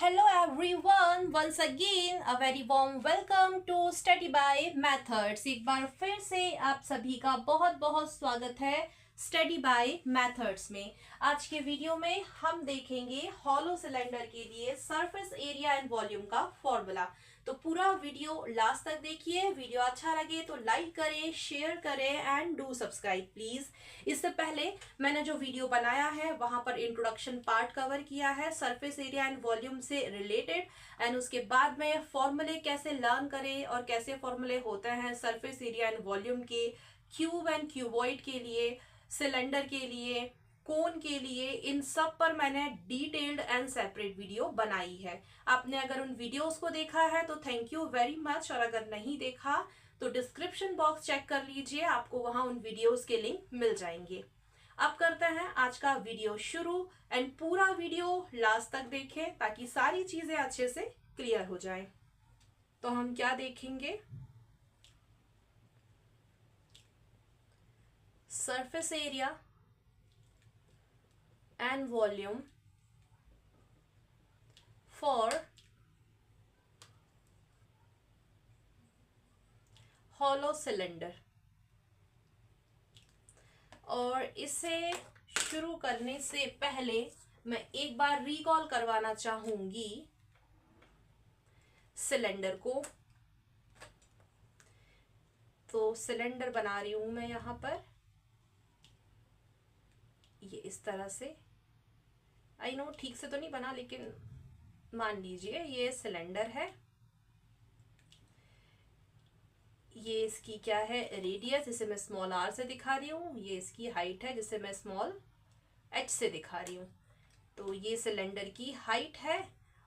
Hello everyone, once again a very warm welcome to Study by Methods। एक बार फिर से आप सभी का बहुत बहुत स्वागत है स्टडी बाय मेथड्स में। आज के वीडियो में हम देखेंगे हॉलो सिलेंडर के लिए सरफेस एरिया एंड वॉल्यूम का फॉर्मूला। तो पूरा वीडियो लास्ट तक देखिए। वीडियो अच्छा लगे तो लाइक करें, शेयर करें एंड डू सब्सक्राइब प्लीज। इससे पहले मैंने जो वीडियो बनाया है वहां पर इंट्रोडक्शन पार्ट कवर किया है सरफेस एरिया एंड वॉल्यूम से रिलेटेड, एंड उसके बाद में फॉर्मूले कैसे लर्न करें और कैसे फॉर्मूले होते हैं सरफेस एरिया एंड वॉल्यूम के, क्यूब एंड क्यूबॉइड के लिए, सिलेंडर के लिए, कोन के लिए, इन सब पर मैंने डिटेल्ड एंड सेपरेट वीडियो बनाई है। आपने अगर उन वीडियोस को देखा है तो थैंक यू वेरी मच, और अगर नहीं देखा तो डिस्क्रिप्शन बॉक्स चेक कर लीजिए, आपको वहां उन वीडियोस के लिंक मिल जाएंगे। अब करते हैं आज का वीडियो शुरू, एंड पूरा वीडियो लास्ट तक देखें ताकि सारी चीजें अच्छे से क्लियर हो जाए। तो हम क्या देखेंगे, surface area and volume for hollow cylinder। और इसे शुरू करने से पहले मैं एक बार रिकॉल करवाना चाहूंगी सिलेंडर को। तो सिलेंडर बना रही हूं मैं यहां पर, ये इस तरह से। आई नो ठीक से तो नहीं बना, लेकिन मान लीजिए ये सिलेंडर है। ये इसकी क्या है, रेडियस, जिसे मैं स्मॉल आर से दिखा रही हूँ। ये इसकी हाइट है जिसे मैं स्मॉल एच से दिखा रही हूँ। तो ये सिलेंडर की हाइट है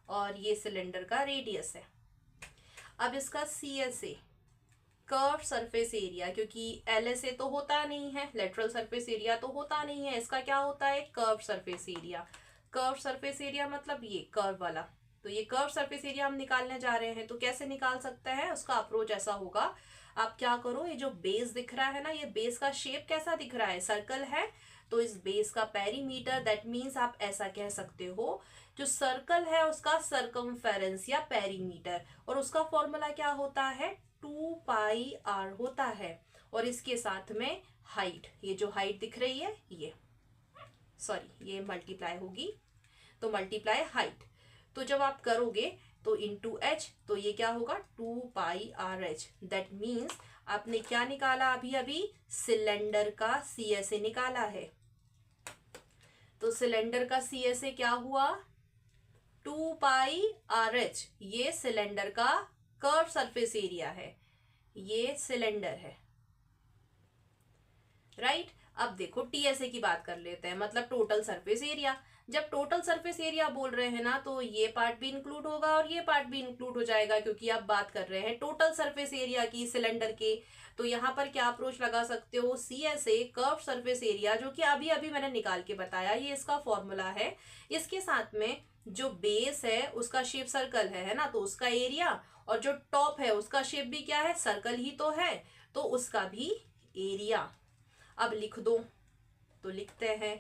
और ये सिलेंडर का रेडियस है। अब इसका CSA, कर्व सरफेस एरिया, क्योंकि LSA तो होता नहीं है, लेटरल सरफेस एरिया तो होता नहीं है, इसका क्या होता है, curve surface area. Curve surface area मतलब ये कर्व वाला। तो ये कर्व सरफेस एरिया हम निकालने जा रहे हैं। तो कैसे निकाल सकते हैं, उसका अप्रोच ऐसा होगा, आप क्या करो, ये जो बेस दिख रहा है ना, ये बेस का शेप कैसा दिख रहा है, सर्कल है। तो इस बेस का पेरीमीटर, दैट मीन्स आप ऐसा कह सकते हो, जो सर्कल है उसका सरकमफेरेंस या पेरीमीटर, और उसका फॉर्मूला क्या होता है, 2πr होता है। और इसके साथ में हाइट, ये जो हाइट दिख रही है ये मल्टीप्लाई होगी, तो मल्टीप्लाई हाइट। तो जब आप करोगे तो इनटू h, तो ये क्या होगा, 2πrh। दैट मीन्स आपने क्या निकाला, अभी अभी सिलेंडर का CSA निकाला है। तो सिलेंडर का CSA क्या हुआ, 2πrh। ये सिलेंडर का कर्व सरफेस एरिया है, ये सिलेंडर है, राइट। अब देखो TSA की बात कर लेते हैं, मतलब टोटल सरफेस एरिया। जब टोटल सरफेस एरिया बोल रहे हैं ना, तो ये पार्ट भी इंक्लूड होगा और ये पार्ट भी इंक्लूड हो जाएगा, क्योंकि आप बात कर रहे हैं टोटल सरफेस एरिया की सिलेंडर के। तो यहाँ पर क्या अप्रोच लगा सकते हो, CSA, कर्व सरफेस एरिया, जो कि अभी अभी मैंने निकाल के बताया, ये इसका फॉर्मूला है। इसके साथ में जो बेस है उसका शेप सर्कल है ना, तो उसका एरिया, और जो टॉप है उसका शेप भी क्या है, सर्कल ही तो है, तो उसका भी एरिया। अब लिख दो, तो लिखते हैं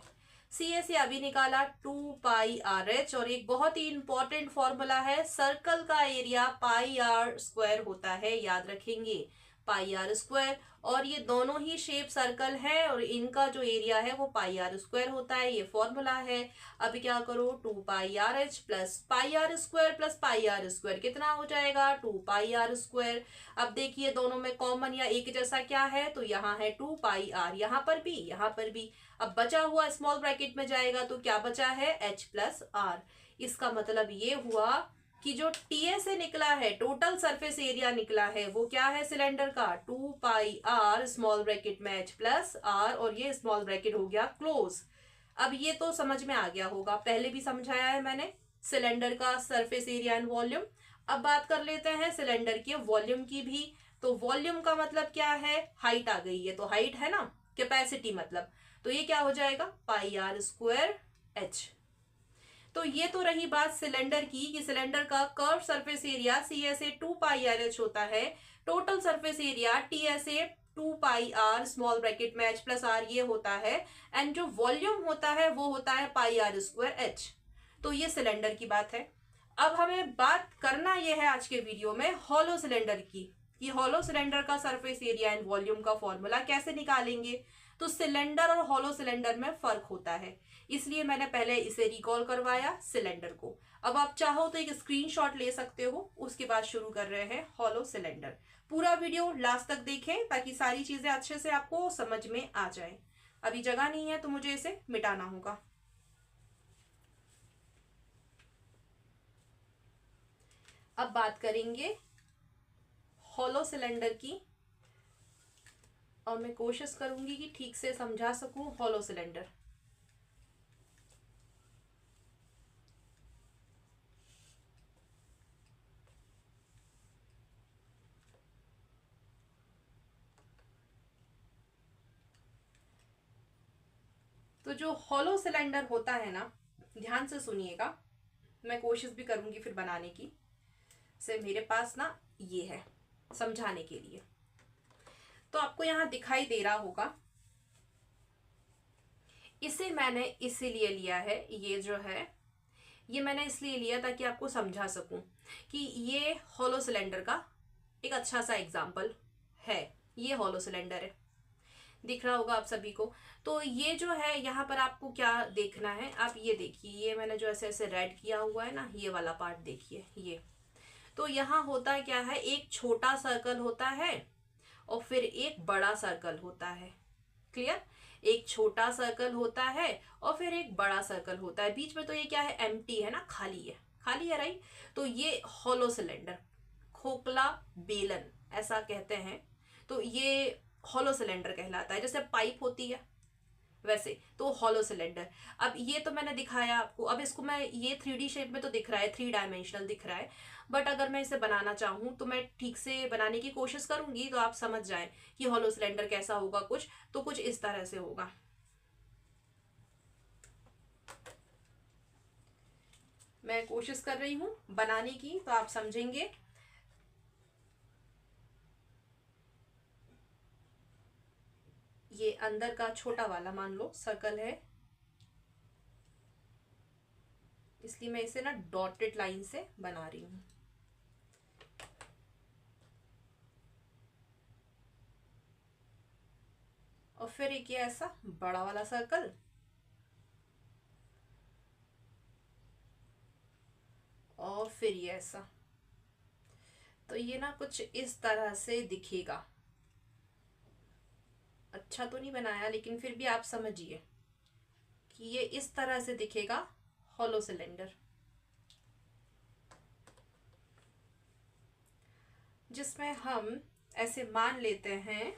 CSA अभी निकाला 2πrh, और एक बहुत ही इंपॉर्टेंट फॉर्मूला है, सर्कल का एरिया πr² होता है, याद रखेंगे, πr²। और ये दोनों ही शेप सर्कल है और इनका जो एरिया है वो πr² होता है, ये फॉर्मूला है। अब क्या करो, 2πrh plus πr² plus πr², कितना हो जाएगा, 2πr²। अब देखिए दोनों में कॉमन या एक जैसा क्या है, तो यहाँ है 2πr, यहाँ पर भी, यहाँ पर भी। अब बचा हुआ स्मॉल ब्रैकेट में जाएगा तो क्या बचा है, h प्लस r। इसका मतलब ये हुआ कि जो TSA निकला है, टोटल सरफेस एरिया निकला है, वो क्या है सिलेंडर का, 2πr स्मॉल ब्रैकेट में h प्लस r, और ये स्मॉल ब्रैकेट हो गया क्लोज। अब ये तो समझ में आ गया होगा, पहले भी समझाया है मैंने सिलेंडर का सरफेस एरिया एंड वॉल्यूम। अब बात कर लेते हैं सिलेंडर के वॉल्यूम की भी। तो वॉल्यूम का मतलब क्या है, हाइट आ गई है, तो हाइट है ना, कैपेसिटी मतलब, तो ये क्या हो जाएगा, πr²h। तो ये तो रही बात सिलेंडर की, कि सिलेंडर का curve surface area CSA 2πrh होता है, total surface area TSA 2πr small bracket में h प्लस r ये होता है, एंड जो वॉल्यूम होता है वो होता है πr²h। तो ये सिलेंडर की बात है। अब हमें बात करना यह है आज के वीडियो में हॉलो सिलेंडर की, कि हॉलो सिलेंडर का सरफेस एरिया एंड वॉल्यूम का फॉर्मूला कैसे निकालेंगे। तो सिलेंडर और हॉलो सिलेंडर में फर्क होता है, इसलिए मैंने पहले इसे रिकॉल करवाया सिलेंडर को। अब आप चाहो तो एक स्क्रीनशॉट ले सकते हो, उसके बाद शुरू कर रहे हैं हॉलो सिलेंडर। पूरा वीडियो लास्ट तक देखें ताकि सारी चीजें अच्छे से आपको समझ में आ जाए। अभी जगह नहीं है तो मुझे इसे मिटाना होगा। अब बात करेंगे हॉलो सिलेंडर की, और मैं कोशिश करूंगी कि ठीक से समझा सकूं हॉलो सिलेंडर। तो जो हॉलो सिलेंडर होता है ना, ध्यान से सुनिएगा, मैं कोशिश भी करूंगी फिर बनाने की। से मेरे पास ना ये है समझाने के लिए, तो आपको यहां दिखाई दे रहा होगा। इसे मैंने इसीलिए लिया है, ये जो है ये मैंने इसलिए लिया ताकि आपको समझा सकूं कि ये हॉलो सिलेंडर का एक अच्छा सा एग्जाम्पल है। ये हॉलो सिलेंडर है, दिख रहा होगा आप सभी को। तो ये जो है यहाँ पर आपको क्या देखना है, आप ये देखिए, ये मैंने जो ऐसे ऐसे रेड किया हुआ है ना, ये वाला पार्ट देखिए। ये तो यहाँ होता है क्या है, एक छोटा सर्कल होता है और फिर एक बड़ा सर्कल होता है। क्लियर? एक छोटा सर्कल होता है और फिर एक बड़ा सर्कल होता है। बीच में तो ये क्या है, एम्प्टी है ना, खाली है, खाली है, राइट। तो ये हॉलो सिलेंडर, खोखला बेलन ऐसा कहते हैं। तो ये हॉलो सिलेंडर कहलाता है, जैसे पाइप होती है वैसे। तो हॉलो सिलेंडर, अब ये तो मैंने दिखाया आपको। अब इसको मैं, ये 3D शेप में तो दिख रहा है, 3 डायमेंशनल दिख रहा है, बट अगर मैं इसे बनाना चाहूँ तो मैं ठीक से बनाने की कोशिश करूंगी तो आप समझ जाएं कि हॉलो सिलेंडर कैसा होगा। कुछ तो कुछ इस तरह से होगा। मैं कोशिश कर रही हूं बनाने की, तो आप समझेंगे। ये अंदर का छोटा वाला मान लो सर्कल है, इसलिए मैं इसे ना डॉटेड लाइन से बना रही हूं। और फिर एक ये ऐसा बड़ा वाला सर्कल, और फिर ये ऐसा। तो ये ना कुछ इस तरह से दिखेगा। अच्छा तो नहीं बनाया, लेकिन फिर भी आप समझिए कि ये इस तरह से दिखेगा हॉलो सिलेंडर, जिसमें हम ऐसे मान लेते हैं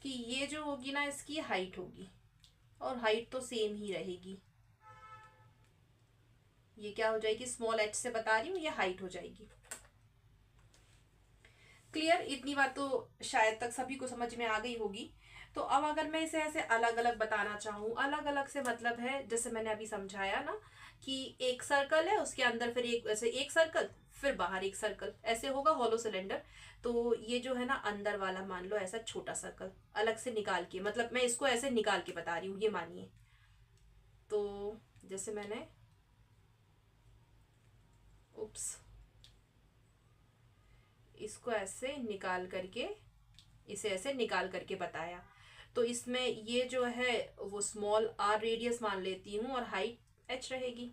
कि ये जो होगी ना, इसकी हाइट होगी, और हाइट तो सेम ही रहेगी। ये क्या हो जाएगी, स्मॉल h से बता रही हूँ, ये हाइट हो जाएगी। क्लियर? इतनी बात तो शायद तक सभी को समझ में आ गई होगी। तो अब अगर मैं इसे ऐसे अलग अलग बताना चाहूँ, अलग अलग से मतलब है, जैसे मैंने अभी समझाया ना कि एक सर्कल है, उसके अंदर फिर एक ऐसे एक सर्कल, फिर बाहर एक सर्कल, ऐसे होगा हॉलो सिलेंडर। तो ये जो है ना अंदर वाला, मान लो ऐसा छोटा सर्कल अलग से निकाल के, मतलब मैं इसको ऐसे निकाल के बता रही हूँ, ये मानिए। तो जैसे मैंने, उप्स, इसको ऐसे निकाल करके, इसे ऐसे निकाल करके बताया। तो इसमें ये जो है वो स्मॉल r रेडियस मान लेती हूँ और हाइट h रहेगी।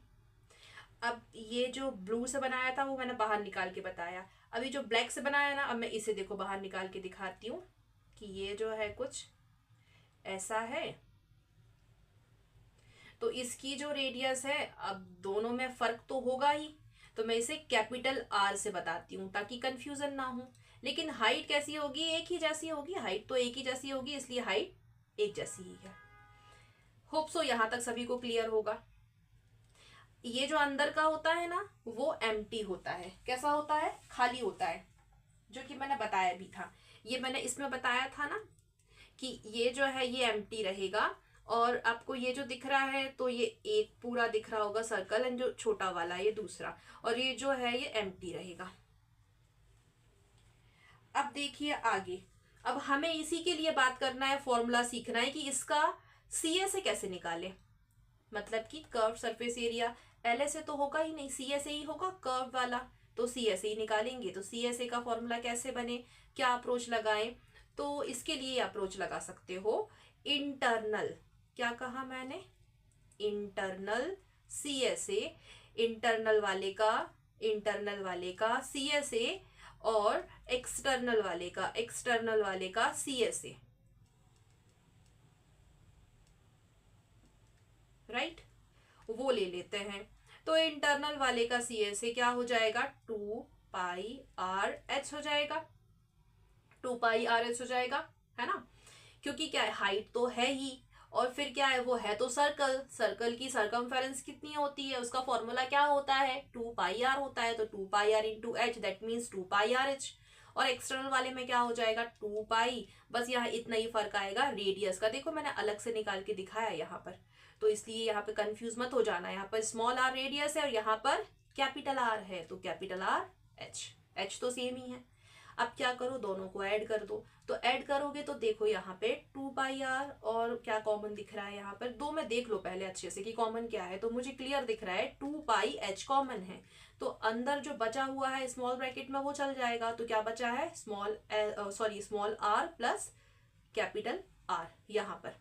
अब ये जो ब्लू से बनाया था वो मैंने बाहर निकाल के बताया। अभी जो ब्लैक से बनाया ना, अब मैं इसे देखो बाहर निकाल के दिखाती हूँ कि ये जो है कुछ ऐसा है। तो इसकी जो रेडियस है, अब दोनों में फर्क तो होगा ही, तो मैं इसे कैपिटल R से बताती हूँ ताकि कंफ्यूजन ना हो। लेकिन हाइट कैसी होगी, एक ही जैसी होगी, हाइट तो एक ही जैसी होगी, इसलिए हाइट एक जैसी ही है। होप सो यहां तक सभी को क्लियर होगा। ये जो अंदर का होता है ना, वो एम्प्टी होता है। कैसा होता है, खाली होता है, जो कि मैंने बताया भी था। ये मैंने इसमें बताया था ना कि ये जो है ये एम्प्टी रहेगा, और आपको ये जो दिख रहा है, तो ये एक पूरा दिख रहा होगा सर्कल, एंड जो छोटा वाला ये दूसरा, और ये जो है ये एम्प्टी रहेगा। अब देखिए आगे, अब हमें इसी के लिए बात करना है, फॉर्मूला सीखना है कि इसका सीए से कैसे निकालें, मतलब कि curve surface area. L S A तो होगा ही नहीं, सी एस ए ही होगा कर्व वाला, तो सी एस ए निकालेंगे। तो सी एस ए का फॉर्मूला कैसे बने, क्या अप्रोच लगाएं, तो इसके लिए अप्रोच लगा सकते हो इंटरनल, क्या कहा मैंने, internal C S A, internal वाले का सी एस ए, और एक्सटर्नल वाले का सी एस ए, राइट, वो ले लेते हैं। तो इंटरनल वाले का सी एस ए क्या हो जाएगा, 2πr/h हो जाएगा, 2πr/h हो जाएगा, है ना, क्योंकि क्या है, हाइट तो है ही, और फिर क्या है, वो है तो सर्कल की सरकमफेरेंस कितनी होती है, उसका फॉर्मूला क्या होता है, 2πr होता है, तो 2πr into H, that means 2πrh। और एक्सटर्नल वाले में क्या हो जाएगा, 2π, बस यहाँ इतना ही फर्क आएगा रेडियस का, देखो मैंने अलग से निकाल के दिखाया यहाँ पर, तो इसलिए यहाँ पे कंफ्यूज मत हो जाना, यहाँ पर स्मॉल आर रेडियस है और यहाँ पर कैपिटल आर है, तो कैपिटल आर एच तो सेम ही है। अब क्या करो, दोनों को ऐड कर दो, तो ऐड करोगे तो देखो यहाँ पे 2πr, और क्या कॉमन दिख रहा है यहाँ पर, दो में देख लो पहले अच्छे से कि कॉमन क्या है, तो मुझे क्लियर दिख रहा है 2πh कॉमन है, तो अंदर जो बचा हुआ है स्मॉल ब्रैकेट में वो चल जाएगा, तो क्या बचा है, small R plus capital R यहाँ पर।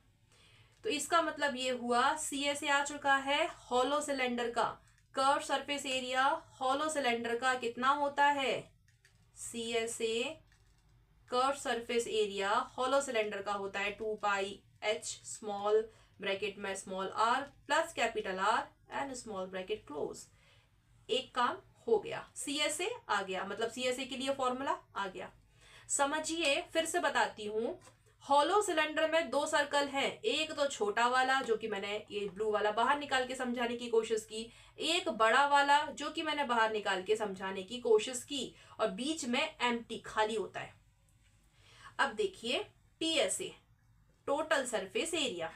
तो इसका मतलब ये हुआ सी एस ए आ चुका है हॉलो सिलेंडर का, curve surface area hollow cylinder का कितना होता है, C S A curve surface area hollow cylinder का होता है 2πh स्मॉल ब्रैकेट में small R plus capital R and small bracket close. एक काम हो गया, सी एस ए आ गया, मतलब सी एस ए के लिए फॉर्मूला आ गया। समझिए, फिर से बताती हूँ, हॉलो सिलेंडर में दो सर्कल हैं, एक तो छोटा वाला जो कि मैंने ये ब्लू वाला बाहर निकाल के समझाने की कोशिश की, एक बड़ा वाला जो कि मैंने बाहर निकाल के समझाने की कोशिश की, और बीच में एम्प्टी खाली होता है। अब देखिए टीएसए, टोटल सरफेस एरिया,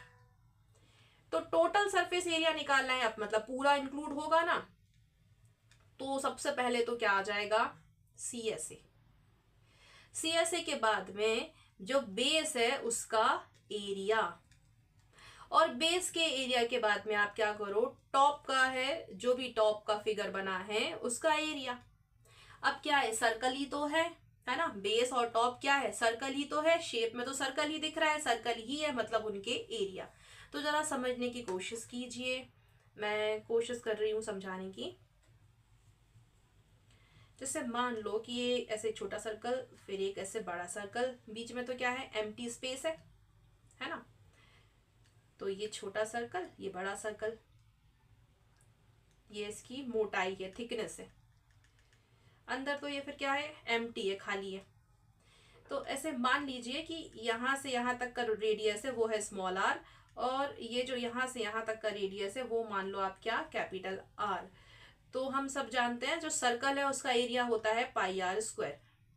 तो टोटल सरफेस एरिया निकालना है, अब मतलब पूरा इंक्लूड होगा ना, तो सबसे पहले तो क्या आ जाएगा, सीएसए, सीएसए के बाद में जो बेस है उसका एरिया, और बेस के एरिया के बाद में आप क्या करो, टॉप का है, जो भी टॉप का फिगर बना है उसका एरिया। अब क्या है, सर्कल ही तो है ना, बेस और टॉप क्या है, सर्कल ही तो है, शेप में तो सर्कल ही दिख रहा है, सर्कल ही है, मतलब उनके एरिया। तो जरा समझने की कोशिश कीजिए, मैं कोशिश कर रही हूं समझाने की। जैसे मान लो कि ये ऐसे छोटा सर्कल, फिर एक ऐसे बड़ा सर्कल, बीच में तो क्या है, एम्प्टी स्पेस है ना, तो ये छोटा सर्कल, ये बड़ा सर्कल, ये इसकी मोटाई है, थिकनेस है, अंदर तो ये फिर क्या है, एम्प्टी है, खाली है। तो ऐसे मान लीजिए कि यहाँ से यहाँ तक का रेडियस है वो है स्मॉल आर, और ये जो यहाँ से यहाँ तक का रेडियस है वो मान लो आप क्या, कैपिटल आर। तो हम सब जानते हैं जो सर्कल है उसका एरिया होता है πr²,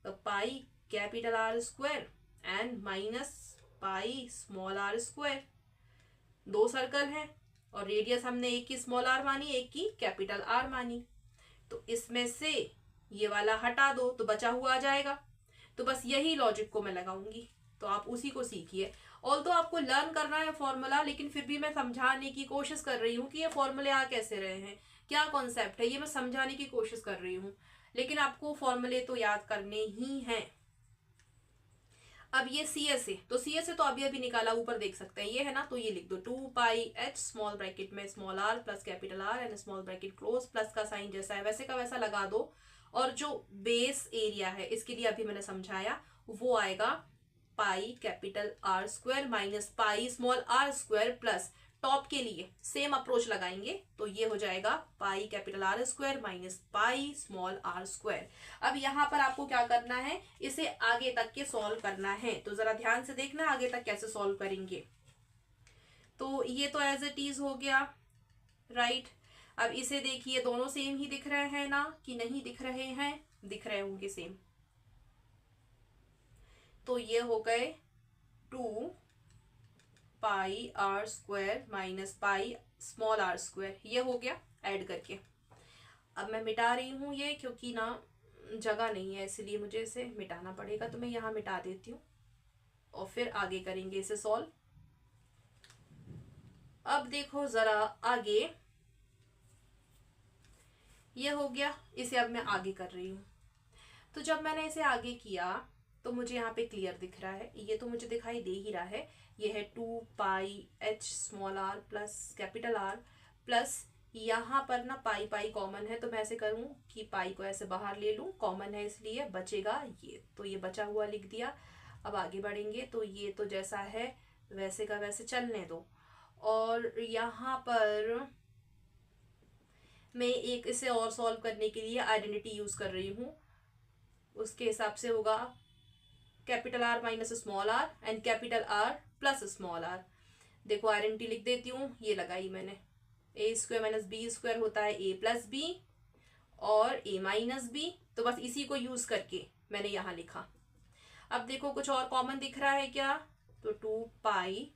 तो pi capital R square and minus pi small R square, दो सर्कल हैं और रेडियस हमने एक की स्मॉल आर मानी, एक की कैपिटल आर मानी, तो इसमें से ये वाला हटा दो तो बचा हुआ आ जाएगा। तो बस यही लॉजिक को मैं लगाऊंगी, तो आप उसी को सीखिए। ऑल तो आपको लर्न करना है फॉर्मूला, लेकिन फिर भी मैं समझाने की कोशिश कर रही हूँ कि ये फॉर्मूले आ कैसे रहे हैं, क्या कॉन्सेप्ट है, ये मैं समझाने की कोशिश कर रही हूँ, लेकिन आपको फॉर्मूले तो याद करने ही हैं। अब ये सी एस ए, तो सी एस ए तो अभी अभी निकाला, ऊपर देख सकते हैं ये है ना, तो ये लिख दो 2πh स्मॉल ब्रैकेट में small R plus capital R and small bracket close, plus का साइन जैसा है वैसे का वैसा लगा दो, और जो बेस एरिया है इसके लिए अभी मैंने समझाया वो आएगा pi capital R square minus pi small R square, plus top के लिए सेम अप्रोच लगाएंगे तो ये हो जाएगा pi capital R square minus pi small R square. अब यहाँ पर आपको क्या करना है, इसे आगे तक के सॉल्व करना है, तो जरा ध्यान से देखना आगे तक कैसे सॉल्व करेंगे। तो ये तो एज इट इज हो गया, राइट। अब इसे देखिए, दोनों सेम ही दिख रहे हैं ना, कि नहीं दिख रहे हैं, दिख रहे होंगे सेम। तो ये हो गए 2πr² minus pi small R square, ये हो गया ऐड करके। अब मैं मिटा रही हूँ ये, क्योंकि ना जगह नहीं है इसलिए मुझे इसे मिटाना पड़ेगा, तो मैं यहाँ मिटा देती हूँ और फिर आगे करेंगे इसे सॉल्व। अब देखो जरा आगे, ये हो गया, इसे अब मैं आगे कर रही हूँ। तो जब मैंने इसे आगे किया तो मुझे यहाँ पे क्लियर दिख रहा है, ये तो मुझे दिखाई दे ही रहा है। ये है 2πh small r plus capital R plus यहाँ पर ना पाई पाई कॉमन है, तो मैं ऐसे करूँ कि पाई को ऐसे बाहर ले लूँ, कॉमन है इसलिए बचेगा ये, तो ये बचा हुआ लिख दिया। अब आगे बढ़ेंगे तो ये तो जैसा है वैसे का वैसे चलने दो। और यहाँ पर मैं एक इसे और सॉल्व करने के लिए आइडेंटिटी यूज़ कर रही हूँ। उसके हिसाब से होगा capital R minus small r and capital R plus small r। देखो आइडेंटिटी लिख देती हूँ, ये लगाई मैंने, ए स्क्वायर माइनस बी स्क्वायर होता है ए प्लस बी और ए माइनस बी, तो बस इसी को यूज़ करके मैंने यहाँ लिखा। अब देखो कुछ और कॉमन दिख रहा है क्या, तो 2π,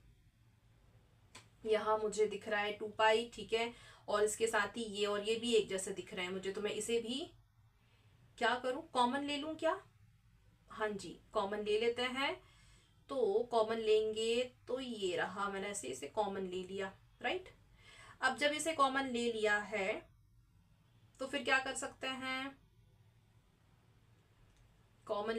यहाँ मुझे दिख रहा है 2π, ठीक है। और इसके साथ ही ये और ये भी एक जैसे दिख रहे हैं मुझे, तो मैं इसे भी क्या करूं, कॉमन ले लूं क्या? हाँ जी, कॉमन ले लेते हैं। तो कॉमन लेंगे तो ये रहा, मैंने ऐसे इसे कॉमन ले लिया, राइट। अब जब इसे कॉमन ले लिया है तो फिर क्या कर सकते हैं, कॉमन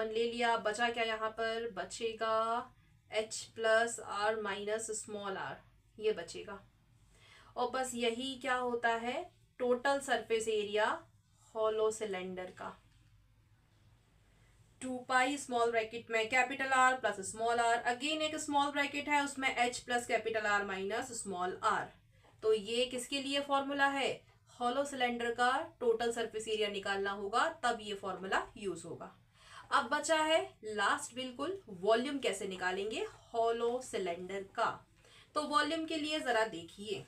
ले लिया, बचा क्या यहाँ पर, बचेगा h plus r minus small r, ये बचेगा। और बस यही क्या होता है, total surface area hollow cylinder का। 2π स्मॉल ब्रैकेट में capital R plus small r, again एक स्मॉल ब्रैकेट है उसमें h plus capital R minus small r। तो ये किसके लिए फॉर्मूला है, हॉलो सिलेंडर का टोटल सरफेस एरिया निकालना होगा, तब ये फॉर्मूला यूज होगा। अब बचा है लास्ट बिल्कुल, वॉल्यूम कैसे निकालेंगे हॉलो सिलेंडर का। तो वॉल्यूम के लिए जरा देखिए,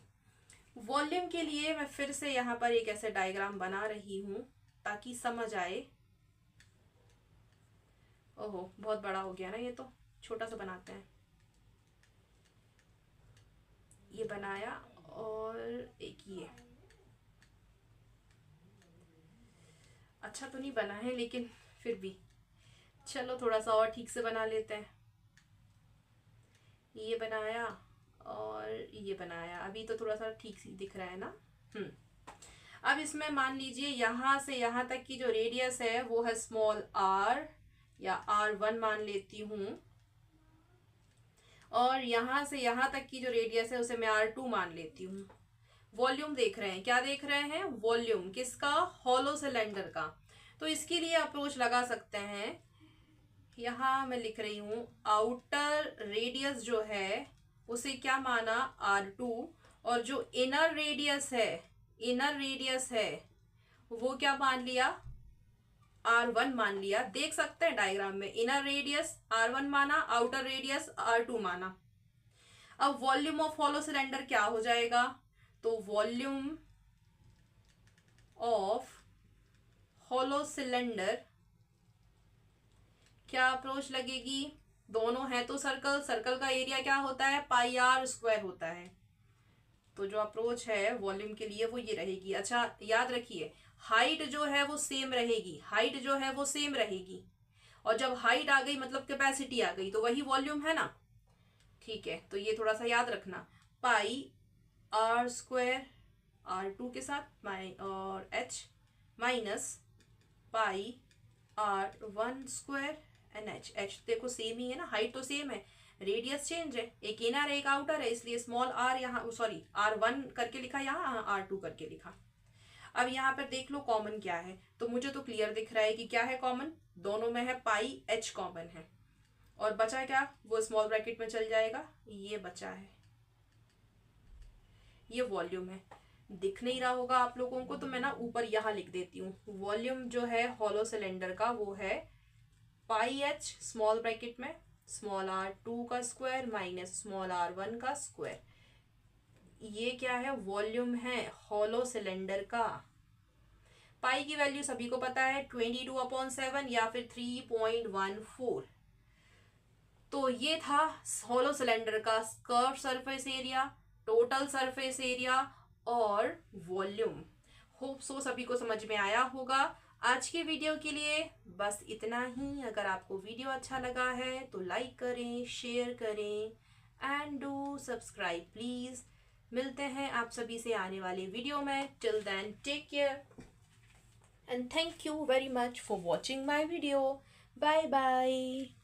वॉल्यूम के लिए मैं फिर से यहाँ पर एक ऐसे डायग्राम बना रही हूँ ताकि समझ आए। ओहो बहुत बड़ा हो गया ना, ये तो छोटा सा बनाते हैं। ये बनाया और एक ये अच्छा तो नहीं बना है, लेकिन फिर भी चलो थोड़ा सा और ठीक से बना लेते हैं। ये बनाया और ये बनाया, अभी तो थोड़ा सा ठीक सी दिख रहा है ना। अब इसमें मान लीजिए यहाँ से यहाँ तक की जो रेडियस है वो है स्मॉल r या r1 मान लेती हूँ, और यहाँ से यहाँ तक की जो रेडियस है उसे मैं r2 मान लेती हूँ। वॉल्यूम देख रहे हैं, क्या देख रहे हैं, वॉल्यूम किसका, हॉलो सिलेंडर का। तो इसके लिए अप्रोच लगा सकते हैं, यहाँ मैं लिख रही हूँ आउटर रेडियस जो है उसे क्या माना r2, और जो इनर रेडियस है वो क्या मान लिया, r1 मान लिया। देख सकते हैं डायग्राम में, इनर रेडियस r1 माना, आउटर रेडियस r2 माना। अब वॉल्यूम ऑफ हॉलो सिलेंडर क्या हो जाएगा, तो वॉल्यूम ऑफ हॉलो सिलेंडर क्या अप्रोच लगेगी, दोनों है तो सर्कल का एरिया क्या होता है, पाई r स्क्वायर होता है। तो जो अप्रोच है वॉल्यूम के लिए वो ये रहेगी। अच्छा याद रखिए, हाइट जो है वो सेम रहेगी, और जब हाइट आ गई मतलब कैपेसिटी आ गई तो वही वॉल्यूम है ना, ठीक है। तो ये थोड़ा सा याद रखना, पाई r स्क्वायर r2 के साथ और h minus pi r1 square and h देखो सेम ही है ना, हाइट तो सेम है, रेडियस चेंज है, एक इनर एक आउटर है, इसलिए स्मॉल r यहाँ सॉरी r1 करके लिखा, यहाँ r2 करके लिखा। अब यहाँ पर देख लो कॉमन क्या है, तो मुझे तो क्लियर दिख रहा है कि क्या है कॉमन, दोनों में है पाई h कॉमन है, और बचा क्या, वो स्मॉल ब्रैकेट में चल जाएगा, ये बचा है, ये वॉल्यूम है। दिख नहीं रहा होगा आप लोगों को तो मैं ना ऊपर यहाँ लिख देती हूँ, वॉल्यूम जो है हॉलो सिलेंडर का वो है पाई h स्मॉल ब्रैकेट में स्मॉल r2 का स्क्वायर माइनस स्मॉल r1 का स्क्वायर। ये क्या है, वॉल्यूम है हॉलो सिलेंडर का। पाई की वैल्यू सभी को पता है 22/7 या फिर 3.14। तो ये था हॉलो सिलेंडर का curve surface area, total surface area और वॉल्यूम। होप सो सभी को समझ में आया होगा। आज की वीडियो के लिए बस इतना ही। अगर आपको वीडियो अच्छा लगा है तो लाइक करें, शेयर करें एंड डू सब्सक्राइब प्लीज़। मिलते हैं आप सभी से आने वाले वीडियो में। Till then take care and thank you very much for watching my video. Bye bye.